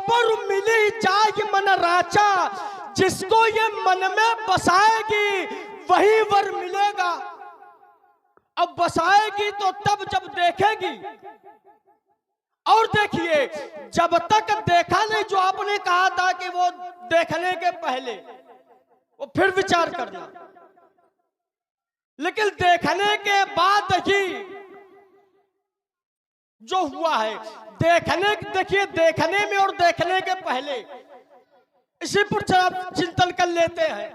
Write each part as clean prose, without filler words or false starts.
Sober मिली जाय मन राचा, जिसको ये मन में बसाएगी वही वर मिलेगा। अब बसाएगी तो तब जब देखेगी। और देखिए, जब तक देखा नहीं, जो आपने कहा था कि वो देखने के पहले, वो फिर विचार करना, लेकिन देखने के बाद ही जो हुआ है, देखिए देखने में और देखने के पहले, इसी पर आप चिंतन कर लेते हैं।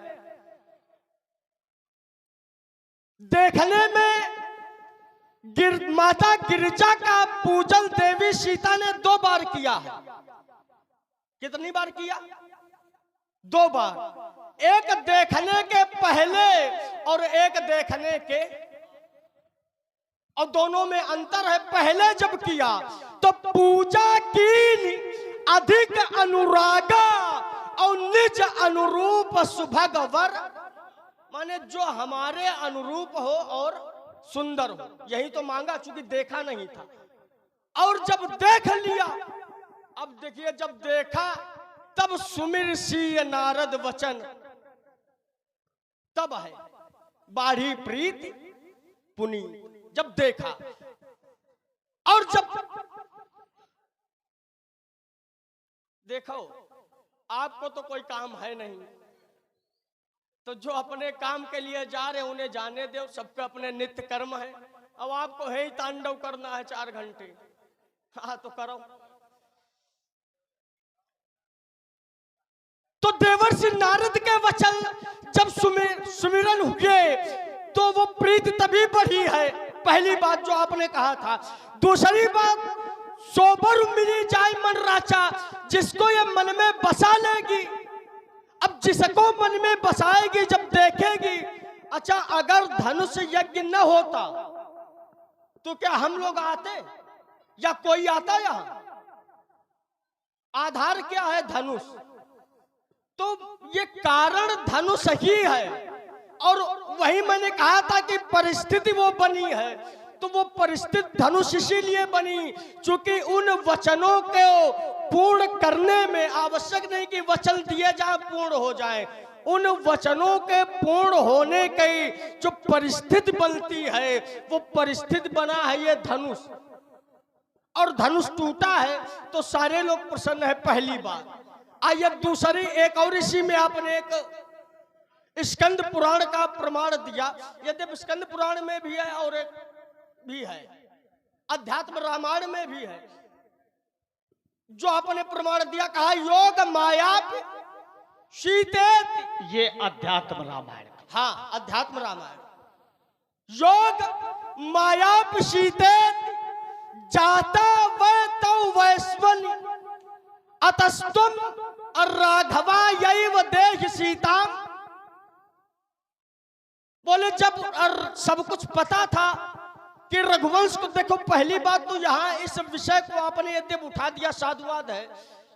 देखने में माता गिरिजा का पूजन देवी सीता ने 2 बार किया है। कितनी बार किया? 2 बार। एक देखने के पहले और एक देखने के, और दोनों में अंतर है। पहले जब किया तो पूजा की अधिक अनुरागा और निज अनुरूप सुभग वर, माने जो हमारे अनुरूप हो और सुंदर हो, यही तो मांगा, चूंकि देखा नहीं था। और जब देख लिया, अब देखिए, जब देखा तब सुमिर सी नारद वचन, तब है बाढ़ी प्रीति पुनी। जब देखा, और जब देखो, आपको तो कोई काम है नहीं, तो जो अपने काम के लिए जा रहे उन्हें जाने दो, सबके अपने नित्य कर्म है। अब आपको है ही तांडव करना है 4 घंटे, हाँ तो करो। तो देवर्षि नारद के वचन जब सुमिरन हुए तो वो प्रीति तभी बढ़ी है। पहली बात जो आपने कहा था। दूसरी बात, सोबर मिली जाए मन राचा, जिसको ये मन में बसा लेगी। अब जिसको मन में बसाएगी, जब देखेगी, अच्छा अगर धनुष यज्ञ न होता तो क्या हम लोग आते या कोई आता? यहां आधार क्या है? धनुष। तो ये कारण धनुष ही है। और वही मैंने कहा था कि परिस्थिति वो बनी है, तो वो परिस्थिति धनुष इसीलिए बनी क्योंकि उन वचनों को पूर्ण करने में आवश्यक नहीं कि वचन दिए जाए पूर्ण हो जाए, उन वचनों के पूर्ण होने की जो परिस्थिति बनती है, वो परिस्थिति बना है ये धनुष। और धनुष टूटा है तो सारे लोग प्रसन्न है, पहली बात। आइए दूसरी एक और, इसी में आपने एक स्कंद पुराण का प्रमाण दिया। यद्यपि स्कंद पुराण में भी है और एक भी है, अध्यात्म रामायण में भी है। जो आपने प्रमाण दिया, कहा योग माया शीतेत, ये अध्यात्म रामायण। हाँ, अध्यात्म रामायण। योग माया शीतेत जाता वै तौ वैश्वनि अतस्तुम राघवा यैव देहि सीताम। बोले जब सब कुछ पता था कि रघुवंश को, देखो पहली बात तो यहाँ इस विषय को आपने यद्यप उठा दिया, साधुवाद है,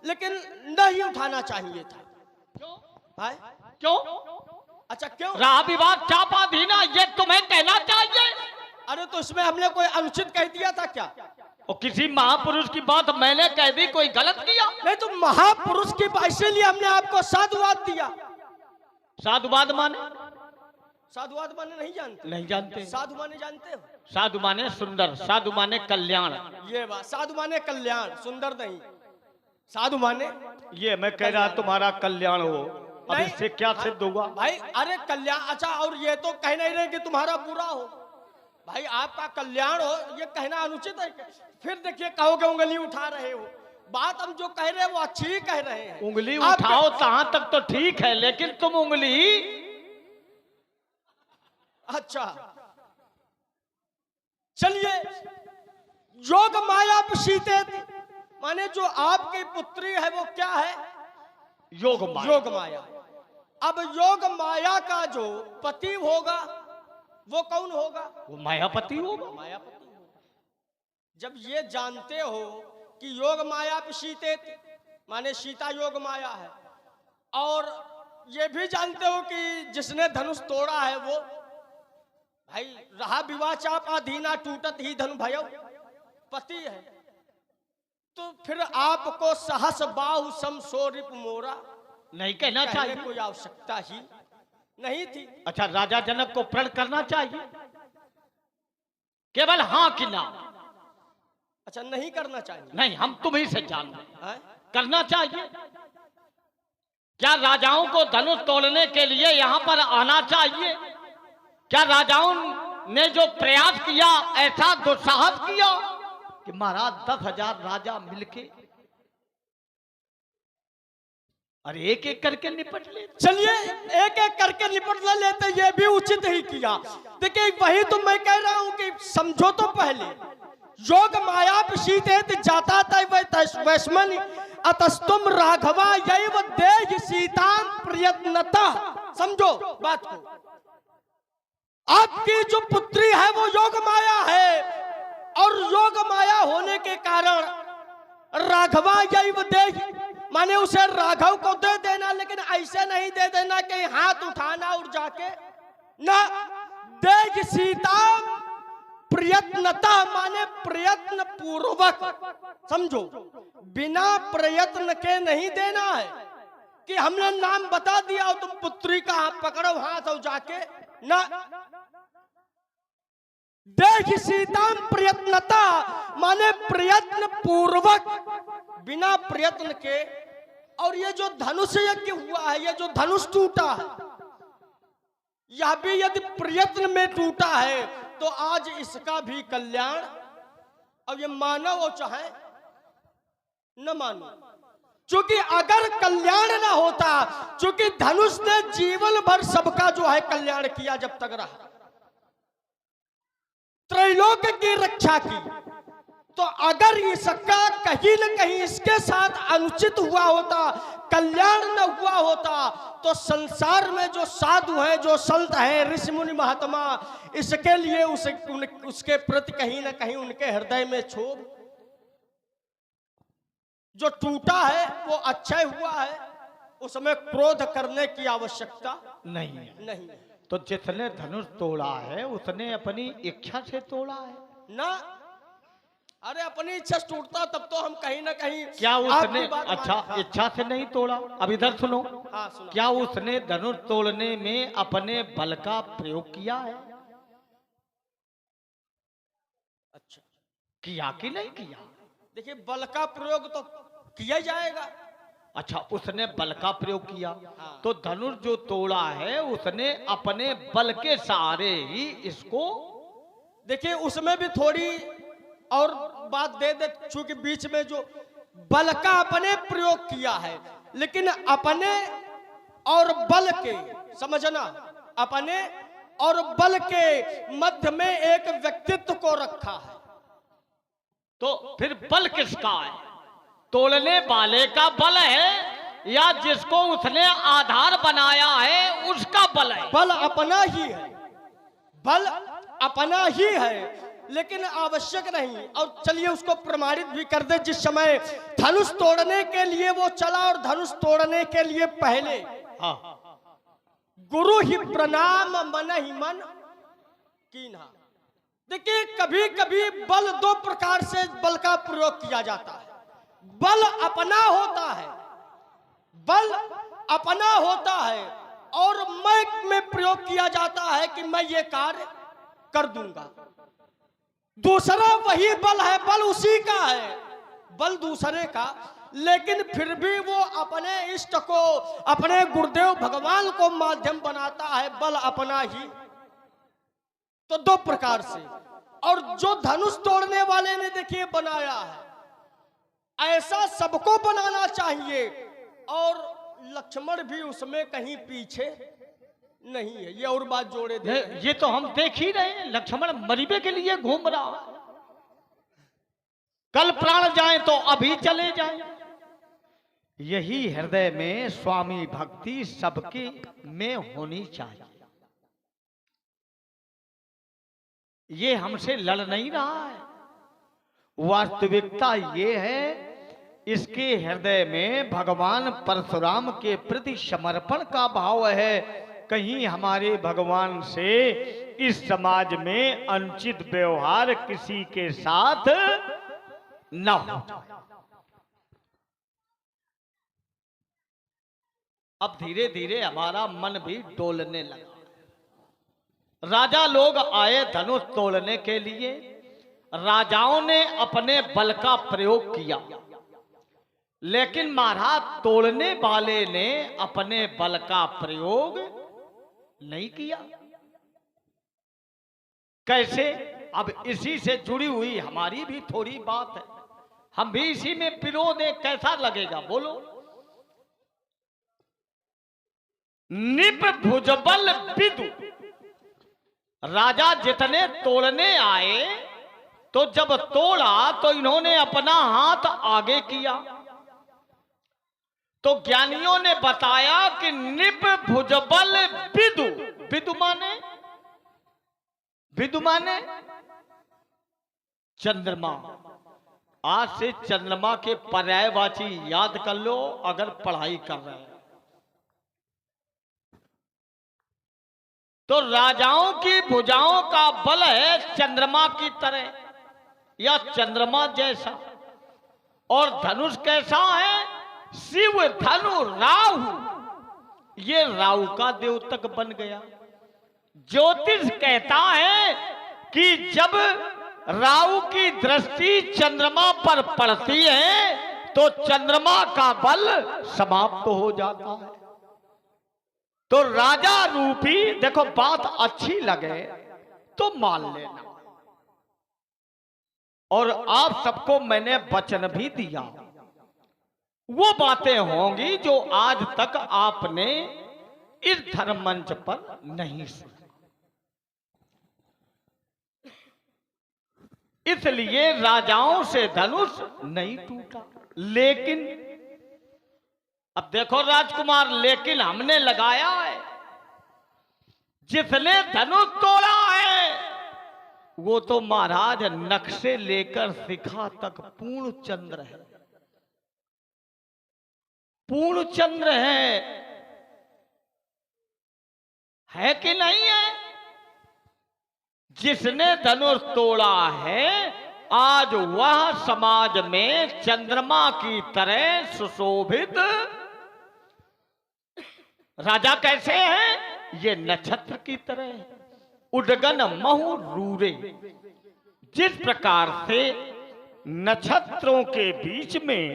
लेकिन नहीं उठाना चाहिए था। क्यों? क्यों? अच्छा क्यों? राह विवाद चापाधीना, ये तुम्हें कहना चाहिए। अरे तो इसमें हमने कोई अनुचित कह दिया था क्या? और किसी महापुरुष की बात मैंने कह दी, कोई गलत किया? नहीं, तो महापुरुष की बात, इसीलिए हमने आपको साधुवाद दिया। साधुवाद माने? साधुवाद माने नहीं जानते? नहीं जानते। साधु माने जानते हो? साधु माने सुंदर, साधु माने कल्याण। ये बात, साधु माने कल्याण, सुंदर नहीं। साधु माने ये मैं कह रहा तुम्हारा कल्याण हो, अब इससे क्या सिद्ध हुआ भाई? अरे कल्याण, अच्छा, और ये तो कह नहीं रहे कि तुम्हारा बुरा हो भाई, आपका कल्याण हो, ये कहना अनुचित है। फिर देखिए कहोगे उंगली उठा रहे हो। बात हम जो कह रहे हैं वो अच्छी ही कह रहे हैं। उंगली उठाओ तहां तक तो ठीक है, लेकिन तुम उंगली, अच्छा चलिए, योग माया शीतेत, माने जो आपकी पुत्री है वो क्या है? योग माया। योग माया। अब योग माया का जो पति होगा वो कौन होगा? वो मायापति होगा। मायापति होगा। जब ये जानते हो कि योग माया शीतेत माने सीता योग माया है, और ये भी जानते हो कि जिसने धनुष तोड़ा है वो भाई रहा विवाह चाप अधीना टूटत ही धनु भयो, पति है। तो फिर आपको सहस बाहु सम सोरिप मोरा नहीं कहना कहने चाहिए। कोई आवश्यकता ही नहीं थी। अच्छा, राजा जनक को प्रण करना चाहिए, केवल हाँ कि ना? अच्छा, नहीं करना चाहिए। नहीं, हम तुम्ही से जान हैं? करना चाहिए। क्या राजाओं को धनुष तोड़ने के लिए यहाँ पर आना चाहिए? क्या राजाओं ने जो प्रयास किया ऐसा दुस्साहस किया कि महाराज 10,000 राजा मिलके और एक एक करके निपट ले? चलिए एक एक करके निपट लेते, ये भी उचित ही किया। देखिए वही तो मैं कह रहा हूं कि समझो तो पहले योग माया शीतेत जाता वैश्मन अतस्तुम राघवा यैव देहि सीताम प्रयत्नता। समझो बात को, आपकी जो पुत्री है वो योग माया है, और योग माया होने के कारण राघवा यैव देहि माने उसे राघव को दे देना, लेकिन ऐसे नहीं दे देना कि हाथ उठाना और जाके ना, देहि सीताम प्रयत्नता माने प्रयत्न पूर्वक। समझो, बिना प्रयत्न के नहीं देना है कि हमने नाम बता दिया और तुम पुत्री का हाथ पकड़ो हाथ और जाके ना। देहि सीताम प्रयत्नता माने प्रयत्न पूर्वक, बिना प्रयत्न के। और ये जो धनुष यज्ञ हुआ है, ये जो धनुष टूटा है, यह भी यदि प्रयत्न में टूटा है तो आज इसका भी कल्याण, अब ये मानो वो चाहे न मानो, क्योंकि अगर कल्याण ना होता, क्योंकि धनुष ने जीवन भर सबका जो है कल्याण किया जब तक रहा, त्रैलोक की रक्षा की, तो अगर इसका कहीं न कहीं इसके साथ अनुचित हुआ होता, कल्याण न हुआ होता, तो संसार में जो साधु हैं, जो संत हैं, ऋषि मुनि महात्मा, इसके लिए उसके प्रति कहीं न कहीं उनके हृदय में क्षोभ, जो टूटा है वो अच्छा हुआ है, उसमें क्रोध करने की आवश्यकता नहीं। तो जिसने धनुष तोड़ा है उसने अपनी इच्छा से तोड़ा है ना। अरे अपनी इच्छा से टूटता तब तो हम कहीं ना कहीं, क्या उसने, हाँ, अच्छा इच्छा से नहीं तोड़ा? अब इधर सुनो, हाँ, सुनो। क्या उसने धनुष तोड़ने में अपने बल का प्रयोग किया है? अच्छा, किया कि नहीं किया? देखिए बल का प्रयोग तो किया जाएगा। अच्छा, उसने बल का प्रयोग किया, हाँ। तो धनुष जो तोड़ा है उसने अपने बल के सहारे ही इसको, देखिए उसमें भी थोड़ी और बात दे दे, चूंकि बीच में जो बल का अपने प्रयोग किया है, लेकिन अपने और बल के, समझना, अपने और बल के मध्य में एक व्यक्तित्व को रखा है। तो फिर बल किसका है? तोड़ने वाले का बल है या जिसको उसने आधार बनाया है उसका बल है? बल अपना ही है, बल अपना ही है, लेकिन आवश्यक नहीं। और चलिए उसको प्रमाणित भी कर दे। जिस समय धनुष तोड़ने के लिए वो चला, और धनुष तोड़ने के लिए पहले हाँ। गुरु ही प्रणाम मन ही मन कीन्हा। देखिए कभी कभी बल दो प्रकार से बल का प्रयोग किया जाता है। बल अपना होता है, बल अपना होता है, और मैं में प्रयोग किया जाता है कि मैं ये कार्य कर दूंगा। दूसरा वही बल है, बल उसी का है, बल दूसरे का, लेकिन फिर भी वो अपने इष्ट को, अपने गुरुदेव भगवान को माध्यम बनाता है, बल अपना ही। तो दो प्रकार से। और जो धनुष तोड़ने वाले ने देखिए बनाया है, ऐसा सबको बनाना चाहिए, और लक्ष्मण भी उसमें कहीं पीछे नहीं है। ये और बात जोड़े दे, ये तो हम देख ही रहे हैं, लक्ष्मण मरीबे के लिए घूम रहा, कल प्राण जाए तो अभी चले जाए। यही हृदय में स्वामी भक्ति सबके में होनी चाहिए। ये हमसे लड़ नहीं रहा है, वास्तविकता ये है इसके हृदय में भगवान परशुराम के प्रति समर्पण का भाव है। कहीं हमारे भगवान से इस समाज में अनुचित व्यवहार किसी के साथ न हो। अब धीरे धीरे हमारा मन भी डोलने लगा। राजा लोग आए धनुष तोड़ने के लिए। राजाओं ने अपने बल का प्रयोग किया, लेकिन महाराज तोड़ने वाले ने अपने बल का प्रयोग नहीं किया। कैसे? अब इसी से जुड़ी हुई हमारी भी थोड़ी बात है, हम भी इसी में पिरो दें, कैसा लगेगा बोलो। निप भुजबल विदु, राजा जितने तोड़ने आए तो जब तोड़ा तो इन्होंने अपना हाथ आगे किया, तो ज्ञानियों ने बताया कि निप भुजबल विदु, विदु माने, विदु माने चंद्रमा। आज से चंद्रमा के पर्यायवाची याद कर लो अगर पढ़ाई कर रहे हैं। तो राजाओं की भुजाओं का बल है चंद्रमा की तरह या चंद्रमा जैसा, और धनुष कैसा है? शिव धनु राहु, ये राहु का द्योतक बन गया। ज्योतिष कहता है कि जब राहु की दृष्टि चंद्रमा पर पड़ती है तो चंद्रमा का बल समाप्त हो जाता है। तो राजा रूपी, देखो बात अच्छी लगे तो मान लेना, और आप सबको मैंने वचन भी दिया, वो बातें होंगी जो आज तक आपने इस धर्म मंच पर नहीं सुनी। इसलिए राजाओं से धनुष नहीं टूटा। लेकिन अब देखो राजकुमार, लेकिन हमने लगाया है, जिसने धनुष तोड़ा है वो तो महाराज नख से लेकर शिखा तक पूर्ण चंद्र है, पूर्ण चंद्र है कि नहीं है? जिसने धनुष तोड़ा है आज वह समाज में चंद्रमा की तरह सुशोभित। राजा कैसे हैं? ये नक्षत्र की तरह है, उडगन महु रूरे। जिस प्रकार से नक्षत्रों के बीच में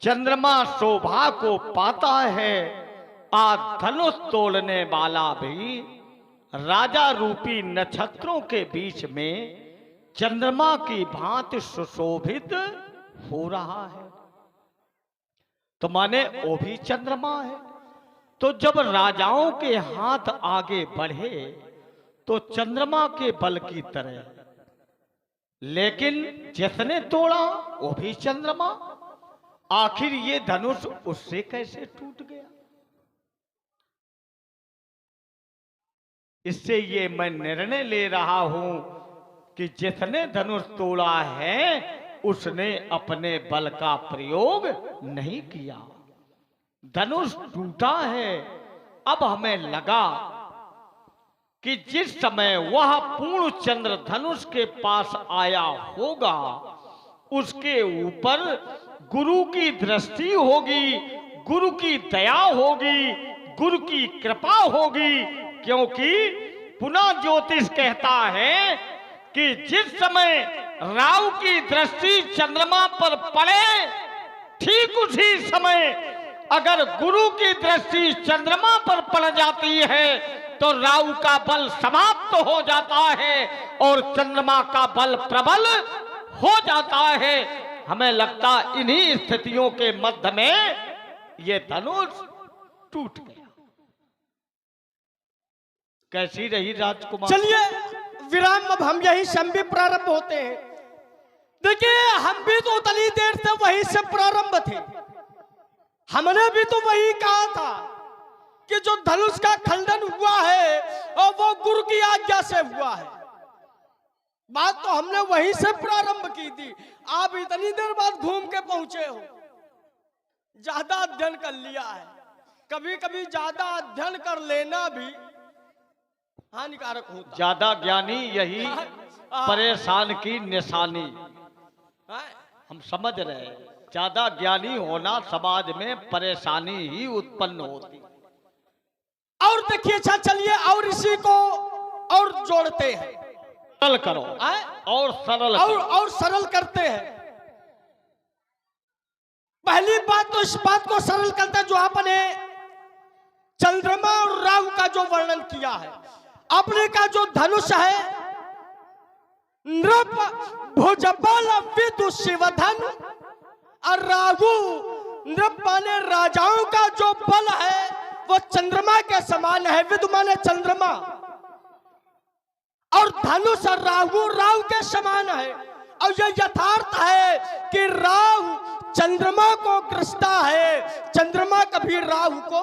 चंद्रमा शोभा को पाता है, आज धनुष तोड़ने वाला भी राजा रूपी नक्षत्रों के बीच में चंद्रमा की भांति सुशोभित हो रहा है। तो माने वो भी चंद्रमा है। तो जब राजाओं के हाथ आगे बढ़े तो चंद्रमा के बल की तरह, लेकिन जिसने तोड़ा वो भी चंद्रमा। आखिर ये धनुष उससे कैसे टूट गया? इससे ये मैं निर्णय ले रहा हूं कि जिसने धनुष तोड़ा है उसने अपने बल का प्रयोग नहीं किया, धनुष टूटा है। अब हमें लगा कि जिस समय वह पूर्ण चंद्र धनुष के पास आया होगा उसके ऊपर गुरु की दृष्टि होगी, गुरु की दया होगी, गुरु की कृपा होगी। क्योंकि पुनः ज्योतिष कहता है कि जिस समय राहु की दृष्टि चंद्रमा पर पड़े, ठीक उसी समय अगर गुरु की दृष्टि चंद्रमा पर पड़ जाती है तो राहु का बल समाप्त हो जाता है और चंद्रमा का बल प्रबल हो जाता है। हमें लगता इन्हीं स्थितियों के मध्य में ये धनुष टूट गया। कैसी रही राजकुमार? चलिए विराम, अब हम यही से भी प्रारंभ होते हैं। देखिए, हम भी तो उतनी देर से वहीं से प्रारंभ थे। हमने भी तो वही कहा था कि जो धनुष का खंडन हुआ है और वो गुरु की आज्ञा से हुआ है। बात तो हमने वहीं से प्रारंभ की थी। आप इतनी देर बाद घूम के पहुंचे हो। ज्यादा अध्ययन कर लिया है। कभी कभी ज्यादा अध्ययन कर लेना भी हानिकारक होता। ज्यादा ज्ञानी यही परेशान की निशानी, हम समझ रहे हैं। ज्यादा ज्ञानी होना समाज में परेशानी ही उत्पन्न होती। और देखिए, अच्छा चलिए और इसी को और जोड़ते हैं, सरल करो और सरल करो। और सरल करते हैं। पहली बात तो इस बात को सरल करते हैं जो आपने चंद्रमा और राहु का जो वर्णन किया है। आपने का जो धनुष है, नृप भुजबल विदु शिवधन, और राहु नृप माने राजाओं का जो बल है वो चंद्रमा के समान है, विदु माने चंद्रमा, और धनुष और राहु के समान है। और यह यथार्थ है कि राहु चंद्रमा को ग्रसता है, चंद्रमा कभी राहु को,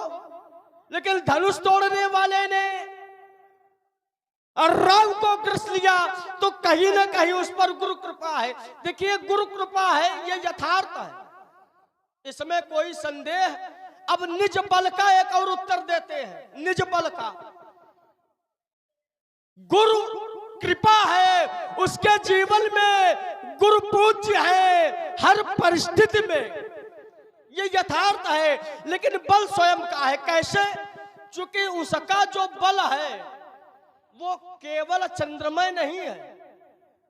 लेकिन धनुष तोड़ने वाले ने और राहु को ग्रस लिया, तो कहीं ना कहीं उस पर गुरु कृपा है। देखिए, गुरु कृपा है, यह यथार्थ है, इसमें कोई संदेह। अब निज बल का एक और उत्तर देते हैं। निज बल का गुरु कृपा है, उसके जीवन में गुरु पूज्य है हर परिस्थिति में, ये यथार्थ है। लेकिन बल स्वयं का है। कैसे? चूंकि उसका जो बल है वो केवल चंद्रमा नहीं है,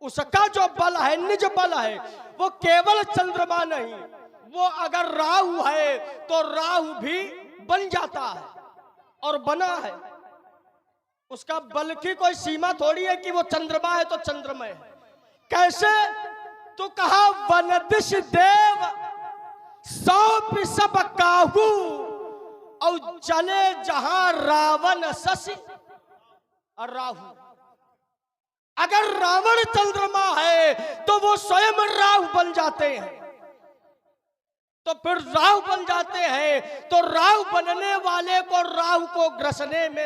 उसका जो बल है, निज बल है, वो केवल चंद्रमा नहीं, वो अगर राहु है तो राहु भी बन जाता है और बना है। उसका बल की कोई सीमा थोड़ी है कि वो चंद्रमा है तो चंद्रमा है। कैसे? तो कहा वनदिश देव सौंप सब काहू, और चले जहां रावण शशि और राहु। अगर रावण चंद्रमा है तो वो स्वयं राहु बन जाते हैं, तो फिर राहु बन जाते हैं, तो राहु बनने वाले को राहु को ग्रसने में